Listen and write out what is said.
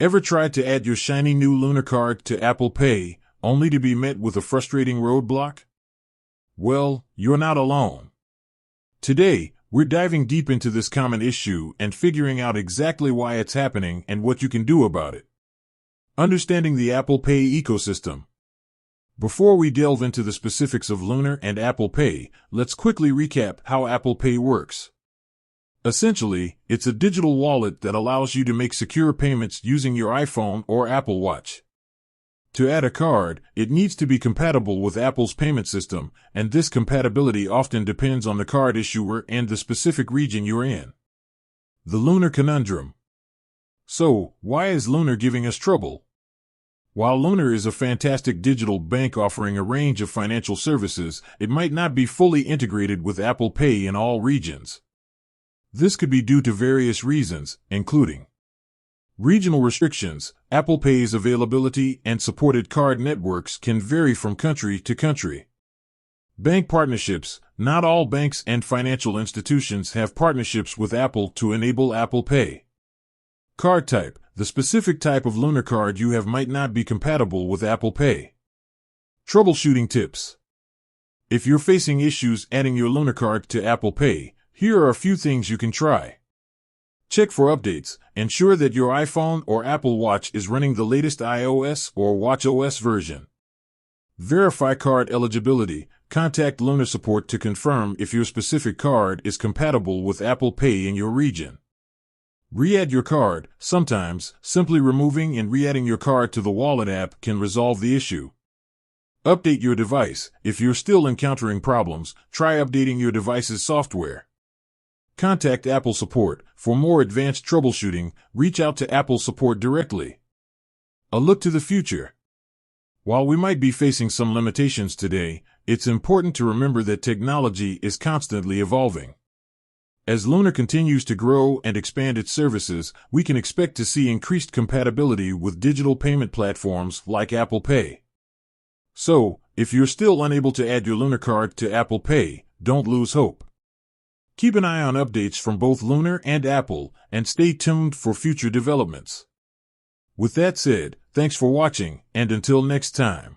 Ever tried to add your shiny new Lunar card to Apple Pay, only to be met with a frustrating roadblock? Well, you're not alone. Today, we're diving deep into this common issue and figuring out exactly why it's happening and what you can do about it. Understanding the Apple Pay ecosystem. Before we delve into the specifics of Lunar and Apple Pay, let's quickly recap how Apple Pay works. Essentially, it's a digital wallet that allows you to make secure payments using your iPhone or Apple Watch. To add a card, it needs to be compatible with Apple's payment system, and this compatibility often depends on the card issuer and the specific region you're in. The Lunar conundrum. So, why is Lunar giving us trouble? While Lunar is a fantastic digital bank offering a range of financial services, it might not be fully integrated with Apple Pay in all regions. This could be due to various reasons, including regional restrictions. Apple Pay's availability and supported card networks can vary from country to country. Bank partnerships. Not all banks and financial institutions have partnerships with Apple to enable Apple Pay. Card type. The specific type of Lunar card you have might not be compatible with Apple Pay. Troubleshooting tips. If you're facing issues adding your Lunar card to Apple Pay, here are a few things you can try. Check for updates. Ensure that your iPhone or Apple Watch is running the latest iOS or watchOS version. Verify card eligibility. Contact Lunar support to confirm if your specific card is compatible with Apple Pay in your region. Re-add your card. Sometimes, simply removing and re-adding your card to the wallet app can resolve the issue. Update your device. If you're still encountering problems, try updating your device's software. Contact Apple support. For more advanced troubleshooting, reach out to Apple support directly. A look to the future. While we might be facing some limitations today, it's important to remember that technology is constantly evolving. As Lunar continues to grow and expand its services, we can expect to see increased compatibility with digital payment platforms like Apple Pay. So, if you're still unable to add your Lunar card to Apple Pay, don't lose hope. Keep an eye on updates from both Lunar and Apple, and stay tuned for future developments. With that said, thanks for watching, and until next time.